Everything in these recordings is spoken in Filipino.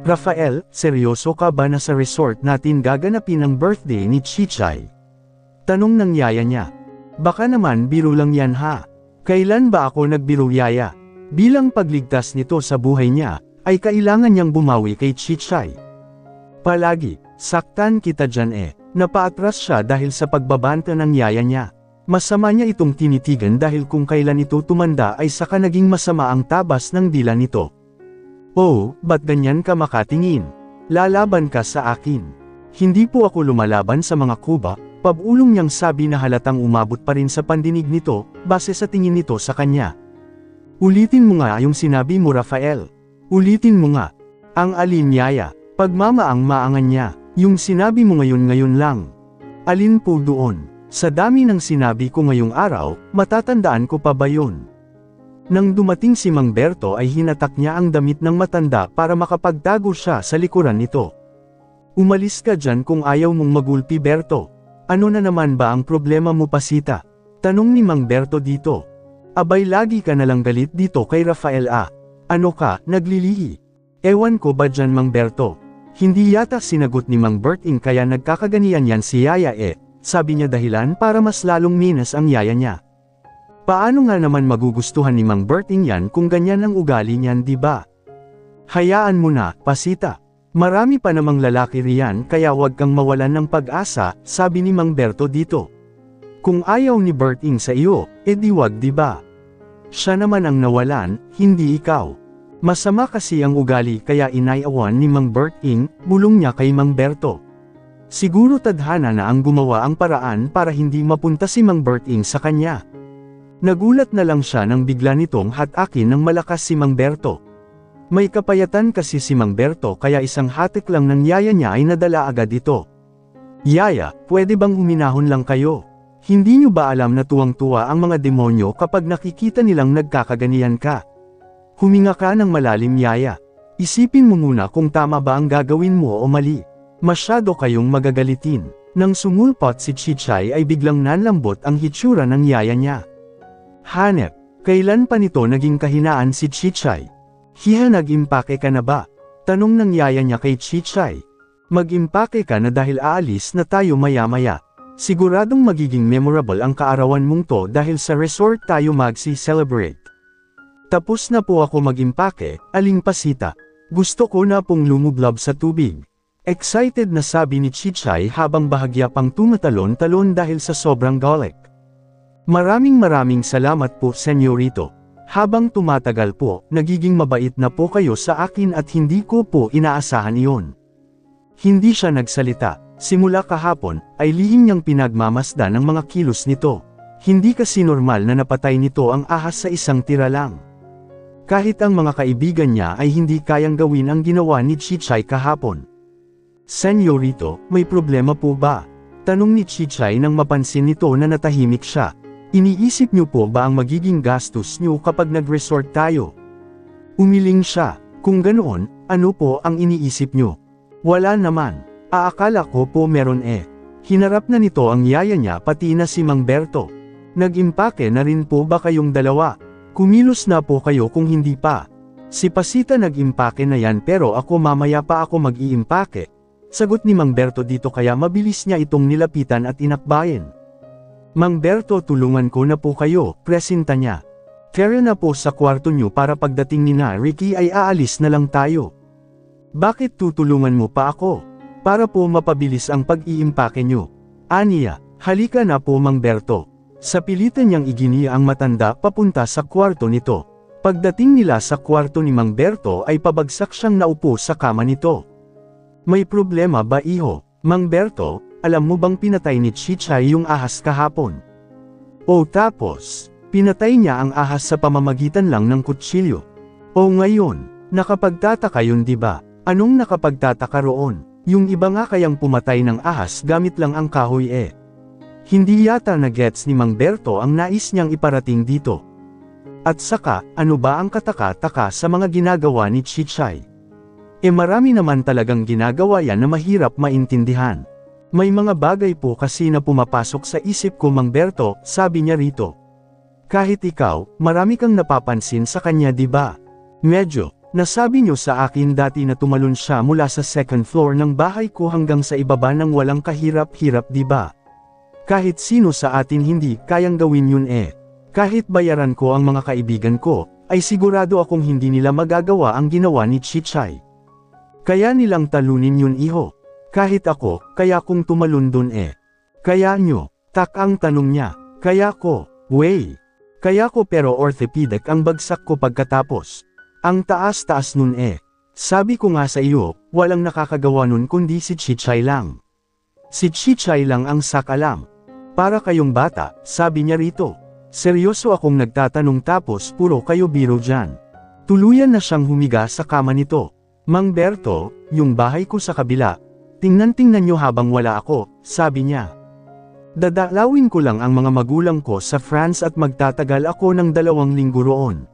Rafael, seryoso ka ba na sa resort natin gaganapin ang birthday ni Chichay? Tanong ng yaya niya. Baka naman biro lang yan ha. Kailan ba ako nagbiro yaya? Bilang pagligtas nito sa buhay niya, ay kailangan niyang bumawi kay Chichay. Palagi, saktan kita dyan Napaatras siya dahil sa pagbabanta ng yaya niya. Masama niya itong tinitigan dahil kung kailan ito tumanda ay saka naging masama ang tabas ng dila nito. Oh, ba't ganyan ka makatingin? Lalaban ka sa akin. Hindi po ako lumalaban sa mga kuba, pabulong niyang sabi na halatang umabot pa rin sa pandinig nito, base sa tingin nito sa kanya. Ulitin mo nga yung sinabi mo Rafael. Ulitin mo nga. Ang alin yaya, pagmamaang maangan niya, yung sinabi mo ngayon lang. Alin po doon? Sa dami ng sinabi ko ngayong araw, matatandaan ko pa ba yun? Nang dumating si Mang Berto ay hinatak niya ang damit ng matanda para makapagtago siya sa likuran nito. Umalis ka dyan kung ayaw mong magulpi Berto. Ano na naman ba ang problema mo Pasita? Tanong ni Mang Berto dito. Abay lagi ka nalang galit dito kay Rafael Ano ka, naglilihi? Ewan ko ba dyan Mang Berto? Hindi yata sinagot ni Mang Berting kaya nagkakaganiyan yan si Yaya sabi niya dahilan para mas lalong minus ang yaya niya. Paano nga naman magugustuhan ni Mang Berting yan kung ganyan ang ugali niyan di ba? Hayaan mo na, Pasita. Marami pa namang lalaki riyan kaya wag kang mawalan ng pag-asa, sabi ni Mang Berto dito. Kung ayaw ni Berting sa iyo, edi wag di ba? Siya naman ang nawalan, hindi ikaw. Masama kasi ang ugali kaya inayawan ni Mang Berting, bulong niya kay Mang Berto. Siguro tadhana na ang gumawa ang paraan para hindi mapunta si Mang Berting sa kanya. Nagulat na lang siya nang bigla nitong hatakin ng malakas si Mang Berto. May kapayatan kasi si Mang Berto kaya isang hatik lang ng yaya niya ay nadala agad ito. Yaya, pwede bang huminahon lang kayo? Hindi niyo ba alam na tuwang-tuwa ang mga demonyo kapag nakikita nilang nagkakaganiyan ka? Huminga ka ng malalim yaya. Isipin mo muna kung tama ba ang gagawin mo o mali. Masyado kayong magagalitin. Nang sumulpot si Chichay ay biglang nanlambot ang hitsura ng yaya niya. Hanep, kailan pa nito naging kahinaan si Chichay? Hiha nag-impake ka na ba? Tanong ng yaya niya kay Chichay. Mag-impake ka na dahil aalis na tayo maya-maya. Siguradong magiging memorable ang kaarawan mong to dahil sa resort tayo magsi-celebrate. Tapos na po ako mag-impake, Aling Pasita. Gusto ko na pong lumublob sa tubig. Excited na sabi ni Chichay habang bahagya pang tumatalon-talon dahil sa sobrang galit. Maraming salamat po senyorito. Habang tumatagal po, nagiging mabait na po kayo sa akin at hindi ko po inaasahan iyon. Hindi siya nagsalita. Simula kahapon, ay lihim niyang pinagmamasdan ang mga kilos nito. Hindi kasi normal na napatay nito ang ahas sa isang tira lang. Kahit ang mga kaibigan niya ay hindi kayang gawin ang ginawa ni Chichay kahapon. Senyorito, may problema po ba? Tanong ni Chichay nang mapansin nito na natahimik siya. Iniisip niyo po ba ang magiging gastos niyo kapag nag-resort tayo? Umiling siya. Kung ganoon, ano po ang iniisip niyo? Wala naman. Aakala ko po meron Hinarap na nito ang yaya niya pati na si Mang Berto. Nag-impake na rin po ba kayong dalawa? Kumilos na po kayo kung hindi pa. Si Pasita nag-impake na yan pero ako mamaya pa ako mag-iimpake. Sagot ni Mang Berto dito kaya mabilis niya itong nilapitan at inakbayin. Mang Berto tulungan ko na po kayo, presinta niya. Kaya na po sa kwarto niyo para pagdating ni na Ricky ay aalis na lang tayo. Bakit tutulungan mo pa ako? Para po mapabilis ang pag-iimpake niyo. Aniya, halika na po Mang Berto. Sa pilitan niyang iginiya ang matanda papunta sa kwarto nito. Pagdating nila sa kwarto ni Mang Berto ay pabagsak siyang naupo sa kama nito. May problema ba iho? Mang Berto, alam mo bang pinatay ni Chichay yung ahas kahapon? O tapos, pinatay niya ang ahas sa pamamagitan lang ng kutsilyo. O ngayon, nakapagtataka yun diba? Anong nakapagtataka roon? Yung iba nga kayang pumatay ng ahas gamit lang ang kahoy Hindi yata na-gets ni Mang Berto ang nais niyang iparating dito. At saka, ano ba ang kataka-taka sa mga ginagawa ni Chichay? Marami naman talagang ginagawa yan na mahirap maintindihan. May mga bagay po kasi na pumapasok sa isip ko Mang Berto, sabi niya rito. Kahit ikaw, marami kang napapansin sa kanya diba? Medyo, Nasabi niyo sa akin dati na tumalon siya mula sa second floor ng bahay ko hanggang sa ibaba ng walang kahirap-hirap, di ba? Kahit sino sa atin hindi kayang gawin yun eh. Kahit bayaran ko ang mga kaibigan ko, ay sigurado akong hindi nila magagawa ang ginawa ni Chichay. Kaya nilang talunin yun iho. Kahit ako, kaya kong tumalon dun eh. Kaya nyo, ang tanong niya. Kaya ko, Kaya ko pero orthopedic ang bagsak ko pagkatapos. Ang taas-taas nun eh. Sabi ko nga sa iyo, walang nakakagawa nun kundi si Chichay lang. Si Chichay lang ang sakalam. Para kayong bata, sabi niya rito. Seryoso akong nagtatanong tapos puro kayo biro dyan. Tuluyan na siyang humiga sa kama nito. Mang Berto, yung bahay ko sa kabila. Tingnan-tingnan nyo habang wala ako, sabi niya. Dadalawin ko lang ang mga magulang ko sa France at magtatagal ako ng 2 linggo roon.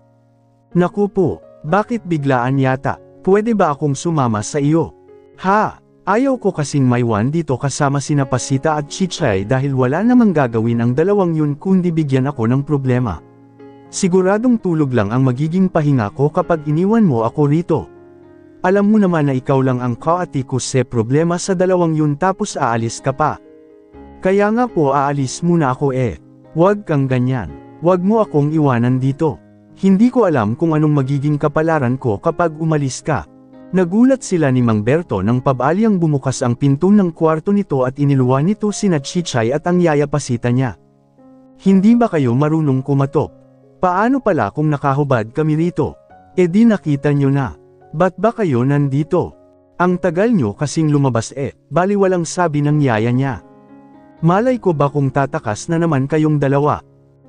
Naku po. Bakit biglaan yata? Pwede ba akong sumama sa iyo? Ha? Ayaw ko kasing maiwan dito kasama sina Pasita at Chichay dahil wala namang gagawin ang 2 yun kundi bigyan ako ng problema. Siguradong tulog lang ang magiging pahinga ko kapag iniwan mo ako rito. Alam mo naman na ikaw lang ang kaatikus sa problema sa 2 yun tapos aalis ka pa. Kaya nga po aalis muna ako eh. Huwag kang ganyan. Huwag mo akong iwanan dito. Hindi ko alam kung anong magiging kapalaran ko kapag umalis ka. Nagulat sila ni Mang Berto nang pabalyang bumukas ang pinto ng kwarto nito at iniluwa nito sina Chichay at ang yaya Pasita niya. Hindi ba kayo marunong kumatok? Paano pala kung nakahubad kami rito? E di nakita nyo na. Ba't ba kayo nandito? Ang tagal nyo kasing lumabas eh, bali walang sabi ng yaya niya. Malay ko ba kung tatakas na naman kayong dalawa?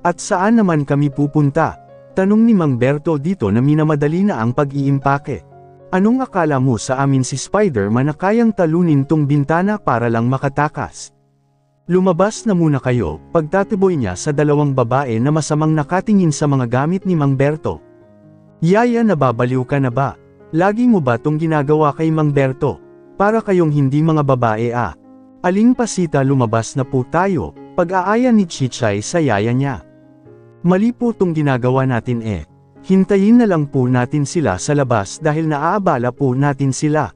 At saan naman kami pupunta? Tanong ni Mang Berto dito na minamadali na ang pag-iimpake. Anong akala mo sa amin si Spider-Man na kayang talunin tong bintana para lang makatakas? Lumabas na muna kayo, pagtatiboy niya sa 2 babae na masamang nakatingin sa mga gamit ni Mang Berto. Yaya, nababaliw ka na ba? Lagi mo ba tong ginagawa kay Mang Berto? Para kayong hindi mga babae ah. Aling Pasita, lumabas na po tayo, pag-aaya ni Chichay sa yaya niya. Mali po tong ginagawa natin eh. Hintayin na lang po natin sila sa labas dahil naaabala po natin sila.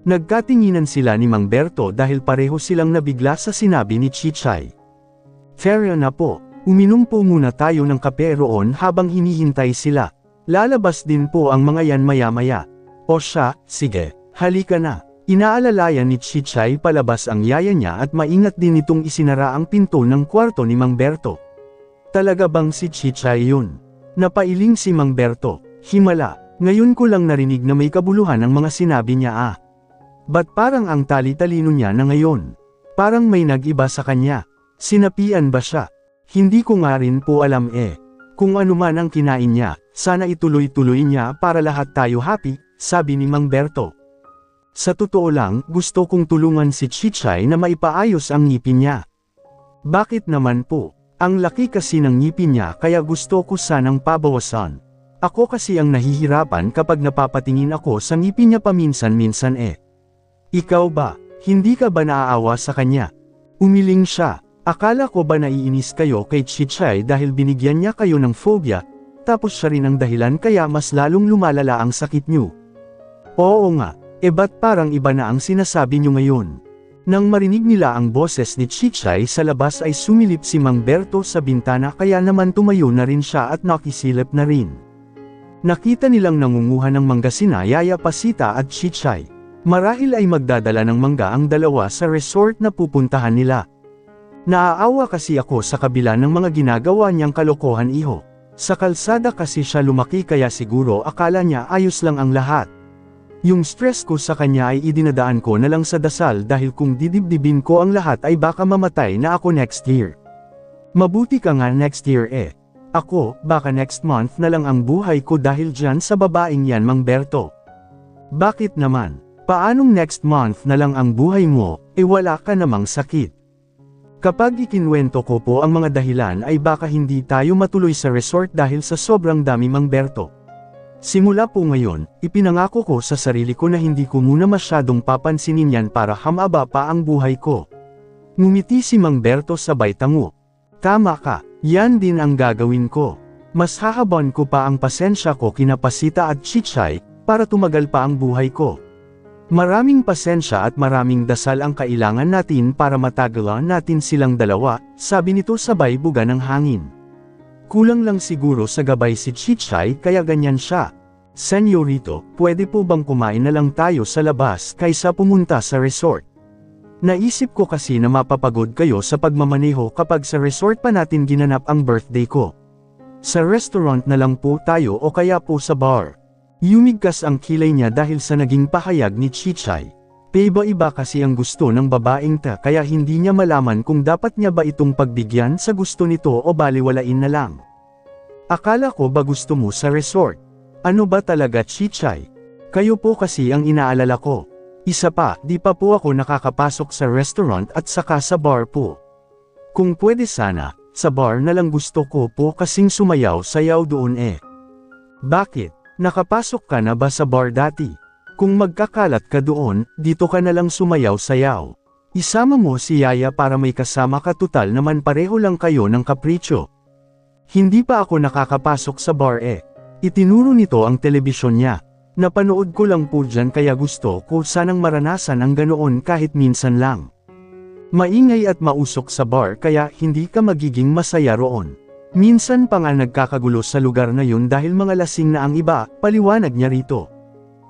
Nagkatinginan sila ni Mang Berto dahil pareho silang nabigla sa sinabi ni Chichay. Fair na po, uminom po muna tayo ng kape roon habang hinihintay sila. Lalabas din po ang mga yan maya-maya. O siya, sige, halika na. Inaalalayan ni Chichay palabas ang yaya niya at maingat din itong isinara ang pinto ng kwarto ni Mang Berto. Talaga bang si Chichay yun? Napailing si Mang Berto. Himala, ngayon ko lang narinig na may kabuluhan ang mga sinabi niya ah. Ba't parang ang tali-talino niya na ngayon? Parang may nag-iba sa kanya. Sinapian ba siya? Hindi ko nga rin po alam eh. Kung ano man ang kinain niya, sana ituloy-tuloy niya para lahat tayo happy, sabi ni Mang Berto. Sa totoo lang, gusto kong tulungan si Chichay na maipaayos ang ngipin niya. Bakit naman po? Ang laki kasi ng ngipin niya kaya gusto ko sanang pabawasan. Ako kasi ang nahihirapan kapag napapatingin ako sa ngipin niya paminsan-minsan eh. Ikaw ba? Hindi ka ba naaawa sa kanya? Umiling siya. Akala ko ba naiinis kayo kay Chichay dahil binigyan niya kayo ng phobia, tapos siya rin ang dahilan kaya mas lalong lumalala ang sakit niyo? Oo nga, ba't parang iba na ang sinasabi niyo ngayon? Nang marinig nila ang boses ni Chichay sa labas ay sumilip si Mang Berto sa bintana kaya naman tumayo na rin siya at nakisilip na rin. Nakita nilang nangunguha ng mangga sina Yaya Pasita at Chichay. Marahil ay magdadala ng mangga ang dalawa sa resort na pupuntahan nila. Naaawa kasi ako sa kabila ng mga ginagawa niyang kalokohan iho. Sa kalsada kasi siya lumaki kaya siguro akala niya ayos lang ang lahat. Yung stress ko sa kanya ay idinadaan ko na lang sa dasal dahil kung didibdibin ko ang lahat ay baka mamatay na ako next year. Mabuti ka nga next year eh. Ako, baka next month na lang ang buhay ko dahil dyan sa babaeng yan, Mang Berto. Bakit naman? Paanong next month na lang ang buhay mo, wala ka namang sakit? Kapag ikinwento ko po ang mga dahilan ay baka hindi tayo matuloy sa resort dahil sa sobrang dami, Mang Berto. Simula po ngayon, ipinangako ko sa sarili ko na hindi ko muna masyadong papansinin yan para hamaba pa ang buhay ko. Ngumiti si Mang Berto sabay tango. Tama ka, yan din ang gagawin ko. Mas hahaban ko pa ang pasensya ko kina Pasita at Chichay, para tumagal pa ang buhay ko. Maraming pasensya at maraming dasal ang kailangan natin para matagalan natin silang dalawa, sabi nito sabay buga ng hangin. Kulang lang siguro sa gabay si Chichay kaya ganyan siya. Senyorito, pwede po bang kumain na lang tayo sa labas kaysa pumunta sa resort? Naisip ko kasi na mapapagod kayo sa pagmamaneho kapag sa resort pa natin ginanap ang birthday ko. Sa restaurant na lang po tayo o kaya po sa bar. Yumigkas ang kilay niya dahil sa naging pahayag ni Chichay. Paiba-iba kasi ang gusto ng babaeng ta kaya hindi niya malaman kung dapat niya ba itong pagbigyan sa gusto nito o baliwalain na lang. Akala ko ba gusto mo sa resort? Ano ba talaga Chichay? Kayo po kasi ang inaalala ko. Isa pa, di pa po ako nakakapasok sa restaurant at saka sa bar po. Kung pwede sana, sa bar na lang gusto ko po kasing sumayaw-sayaw doon eh. Bakit? Nakapasok ka na ba sa bar dati? Kung magkakalat ka doon, dito ka na lang sumayaw-sayaw. Isama mo si Yaya para may kasama ka total naman pareho lang kayo ng kapritsyo. Hindi pa ako nakakapasok sa bar eh. Itinuro nito ang telebisyon niya. Napanood ko lang po dyan kaya gusto ko sanang maranasan ang ganoon kahit minsan lang. Maingay at mausok sa bar kaya hindi ka magiging masaya roon. Minsan pa nga nagkakagulo sa lugar na yun dahil mga lasing na ang iba, paliwanag niya rito.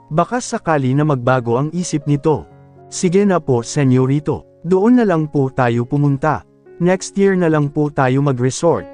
Baka sakali na magbago ang isip nito. Sige na po senyorito, doon na lang po tayo pumunta. Next year na lang po tayo mag-resort.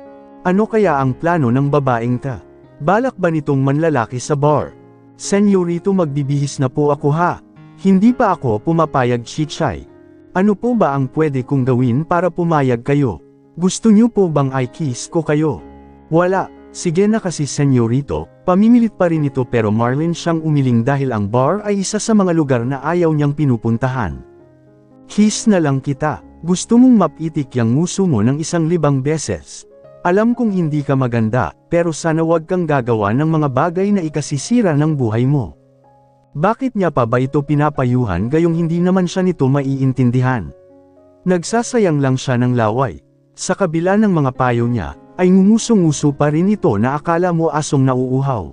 Ano kaya ang plano ng babaeng ta? Balak ba nitong manlalaki sa bar? Senyorito magbibihis na po ako ha. Hindi pa ako pumapayag Chichay. Ano po ba ang pwede kong gawin para pumayag kayo? Gusto niyo po bang i-kiss ko kayo? Wala, sige na kasi senyorito, pamimilit pa rin ito pero Marlin siyang umiling dahil ang bar ay isa sa mga lugar na ayaw niyang pinupuntahan. Kiss na lang kita, gusto mong mapitik yang nguso mo ng 1,000 beses. Alam kong hindi ka maganda, pero sana wag kang gagawa ng mga bagay na ikasisira ng buhay mo. Bakit niya pa ba ito pinapayuhan gayong hindi naman siya nito maiintindihan? Nagsasayang lang siya ng laway. Sa kabila ng mga payo niya, ay ngumusong-nguso pa rin ito na akala mo asong nauuhaw.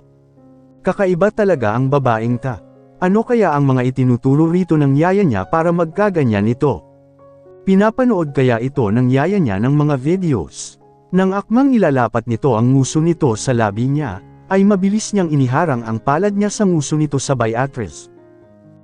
Kakaiba talaga ang babaeng ta. Ano kaya ang mga itinuturo rito ng yaya niya para magkaganyan ito? Pinapanood kaya ito ng yaya niya ng mga videos? Nang akmang ilalapat nito ang nguso nito sa labi niya, ay mabilis niyang iniharang ang palad niya sa nguso nito sabay atras.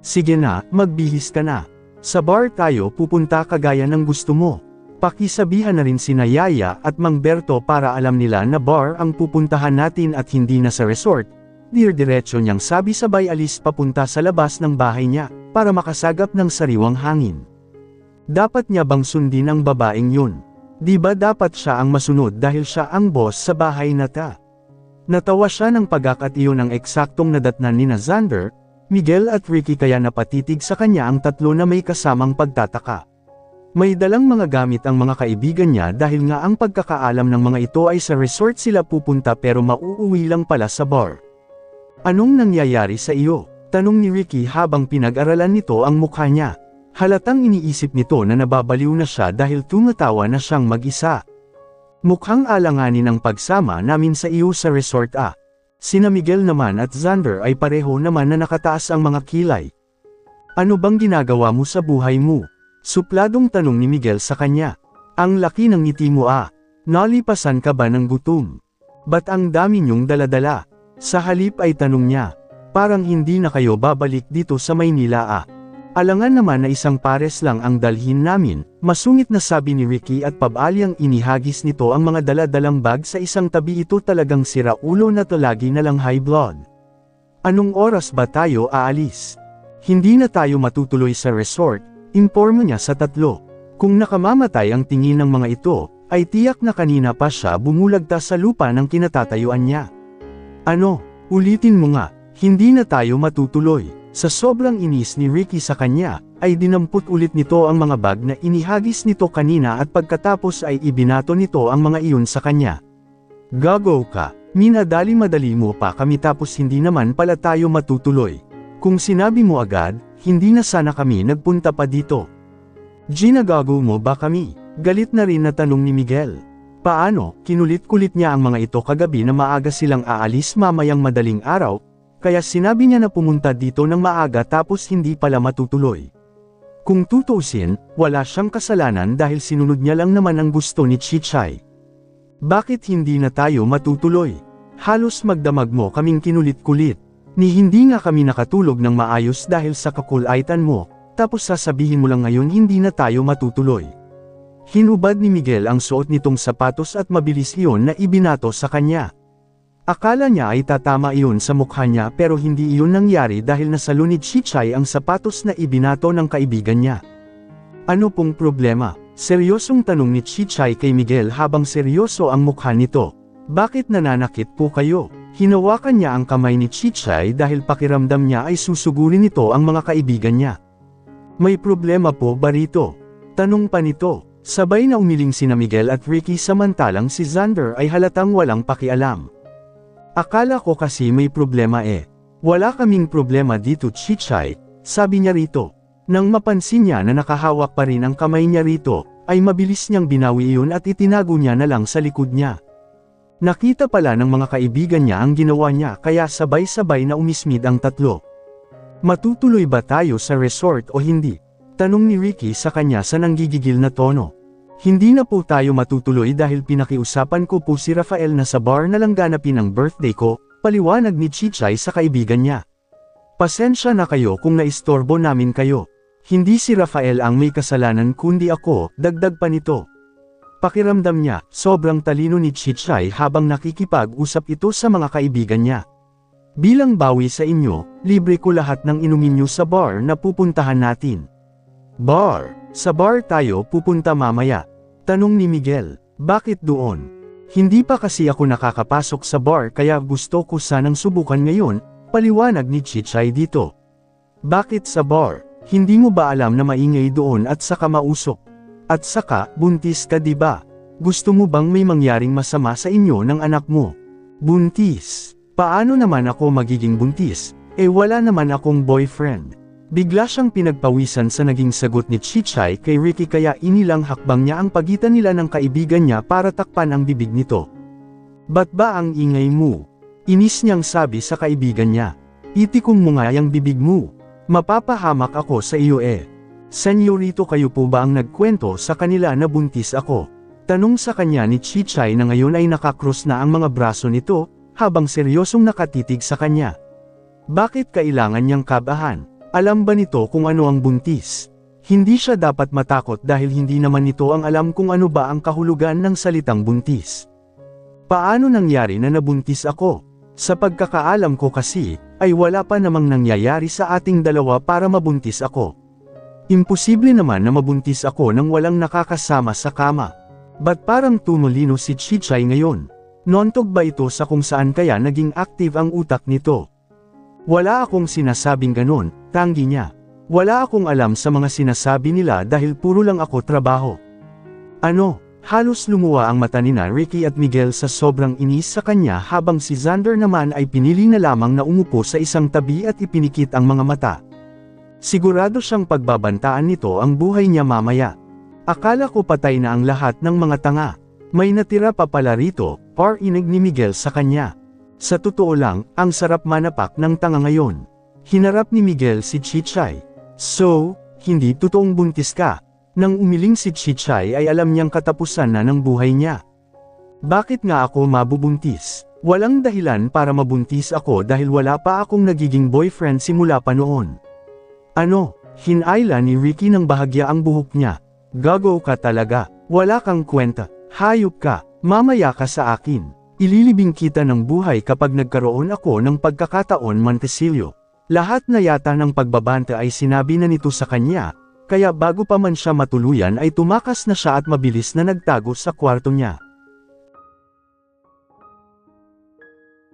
Sige na, magbihis ka na. Sa bar tayo pupunta kagaya ng gusto mo. Pakisabihan na rin sina Yaya at Mang Berto para alam nila na bar ang pupuntahan natin at hindi na sa resort. Diretso niyang sabi sabay alis papunta sa labas ng bahay niya, para makasagap ng sariwang hangin. Dapat niya bang sundin ang babaeng yun? Di ba dapat siya ang masunod dahil siya ang boss sa bahay na ta? Natawa siya ng pagkakatiyo ng eksaktong nadatnan ni Xander, Miguel at Ricky kaya napatitig sa kanya ang tatlo na may kasamang pagtataka. May dalang mga gamit ang mga kaibigan niya dahil nga ang pagkakaalam ng mga ito ay sa resort sila pupunta pero mauuwi lang pala sa bar. Anong nangyayari sa iyo? Tanong ni Ricky habang pinag-aralan nito ang mukha niya. Halatang iniisip nito na nababaliw na siya dahil tumatawa na siyang mag-isa. Mukhang alanganin ang pagsama namin sa iyo sa resort ah. Sina Miguel naman at Xander ay pareho naman na nakataas ang mga kilay. Ano bang ginagawa mo sa buhay mo? Supladong tanong ni Miguel sa kanya. Ang laki ng ngiti mo ah. Nalipasan ka ba ng gutom? Ba't ang dami niyong daladala? Sa halip ay tanong niya. Parang hindi na kayo babalik dito sa Maynila ah. Alangan naman na isang pares lang ang dalhin namin, masungit na sabi ni Ricky at pabalyang inihagis nito ang mga daladalang bag sa isang tabi. Ito talagang siraulo na to, lagi na lang high blood. Anong oras ba tayo aalis? Hindi na tayo matutuloy sa resort. Impormo niya sa tatlo. Kung nakamamatay ang tingin ng mga ito, ay tiyak na kanina pa siya bumulagta sa lupa ng kinatatayuan niya. Ano? Ulitin mo nga, hindi na tayo matutuloy. Sa sobrang inis ni Ricky sa kanya, ay dinampot ulit nito ang mga bag na inihagis nito kanina at pagkatapos ay ibinato nito ang mga iyon sa kanya. Gago ka, minadali-madali mo pa kami tapos hindi naman pala tayo matutuloy. Kung sinabi mo agad, hindi na sana kami nagpunta pa dito. Ginagago mo ba kami? Galit na rin na tanong ni Miguel. Paano? Kinulit-kulit niya ang mga ito kagabi na maaga silang aalis mamayang madaling araw. kaya sinabi niya na pumunta dito ng maaga tapos hindi pala matutuloy. Kung tutuusin, wala siyang kasalanan dahil sinunod niya lang naman ang gusto ni Chichay. Bakit hindi na tayo matutuloy? Halos magdamag mo kaming kinulit-kulit. Ni hindi nga kami nakatulog ng maayos dahil sa kakulaitan mo, tapos sasabihin mo lang ngayon hindi na tayo matutuloy. Hinubad ni Miguel ang suot nitong sapatos at mabilis iyon na ibinato sa kanya. Akala niya ay tatama iyon sa mukha niya pero hindi iyon nangyari dahil nasalo ni Chichay ang sapatos na ibinato ng kaibigan niya. Ano pong problema? Seryosong tanong ni Chichay kay Miguel habang seryoso ang mukha nito. Bakit nananakit po kayo? Hinawakan niya ang kamay ni Chichay dahil pakiramdam niya ay susugurin nito ang mga kaibigan niya. May problema po ba rito? Tanong pa nito. Sabay na umiling sina Miguel at Ricky samantalang si Xander ay halatang walang pakialam. Akala ko kasi may problema eh. Wala kaming problema dito Chichay, sabi niya rito. Nang mapansin niya na nakahawak pa rin ang kamay niya rito, ay mabilis niyang binawi iyon at itinago niya na lang sa likod niya. Nakita pala ng mga kaibigan niya ang ginawa niya kaya sabay-sabay na umismid ang tatlo. Matutuloy ba tayo sa resort o hindi? Tanong ni Ricky sa kanya sa nanggigigil na tono. Hindi na po tayo matutuloy dahil pinakiusapan ko po si Rafael na sa bar na lang ganapin ang birthday ko, paliwanag ni Chichay sa kaibigan niya. Pasensya na kayo kung naistorbo namin kayo. Hindi si Rafael ang may kasalanan kundi ako, dagdag pa nito. Pakiramdam niya, sobrang talino ni Chichay habang nakikipag-usap ito sa mga kaibigan niya. Bilang bawi sa inyo, libre ko lahat ng inumin niyo sa bar na pupuntahan natin. Bar? Sa bar tayo pupunta mamaya. Tanong ni Miguel, bakit doon? Hindi pa kasi ako nakakapasok sa bar kaya gusto ko sanang subukan ngayon, paliwanag ni Chichay dito. Bakit sa bar? Hindi mo ba alam na maingay doon at saka mausok? At saka, buntis ka diba? Gusto mo bang may mangyaring masama sa inyo ng anak mo? Buntis? Paano naman ako magiging buntis? Eh wala naman akong boyfriend. Bigla siyang pinagpawisan sa naging sagot ni Chichay kay Ricky kaya inilang hakbang niya ang pagitan nila ng kaibigan niya para takpan ang bibig nito. Ba't ba ang ingay mo? Inis niyang sabi sa kaibigan niya. Itikong mo nga yung bibig mo. Mapapahamak ako sa iyo eh. Senyorito kayo po ba ang nagkwento sa kanila na buntis ako? Tanong sa kanya ni Chichay na ngayon ay nakakross na ang mga braso nito, habang seryosong nakatitig sa kanya. Bakit kailangan niyang kabahan? Alam ba nito kung ano ang buntis? Hindi siya dapat matakot dahil hindi naman nito ang alam kung ano ba ang kahulugan ng salitang buntis. Paano nangyari na nabuntis ako? Sa pagkakaalam ko kasi, ay wala pa namang nangyayari sa ating dalawa para mabuntis ako. Imposible naman na mabuntis ako nang walang nakakasama sa kama. Ba't parang tumulino si Chichay ngayon? Nontog ba ito sa kung saan kaya naging active ang utak nito? Wala akong sinasabing ganon, tanggi niya. Wala akong alam sa mga sinasabi nila dahil puro lang ako trabaho. Ano? Halos lumuwa ang mata ni Ricky at Miguel sa sobrang inis sa kanya habang si Xander naman ay pinili na lamang na umupo sa isang tabi at ipinikit ang mga mata. Sigurado siyang pagbabantaan nito ang buhay niya mamaya. Akala ko patay na ang lahat ng mga tanga. May natira pa pala rito, parinig ni Miguel sa kanya. Sa totoo lang, ang sarap manapak ng tanga ngayon. Hinarap ni Miguel si Chichay. So, hindi totoong buntis ka. Nang umiling si Chichay ay alam niyang katapusan na ng buhay niya. Bakit nga ako mabubuntis? Walang dahilan para mabuntis ako dahil wala pa akong nagiging boyfriend simula pa noon. Ano? Hinayla ni Ricky ng bahagya ang buhok niya. Gago ka talaga. Wala kang kwenta. Hayop ka. Mamaya ka sa akin. Ililibing kita ng buhay kapag nagkaroon ako ng pagkakataon Montecillo. Lahat na yata ng pagbabanta ay sinabi na nito sa kanya, kaya bago pa man siya matuluyan ay tumakas na siya at mabilis na nagtago sa kwarto niya.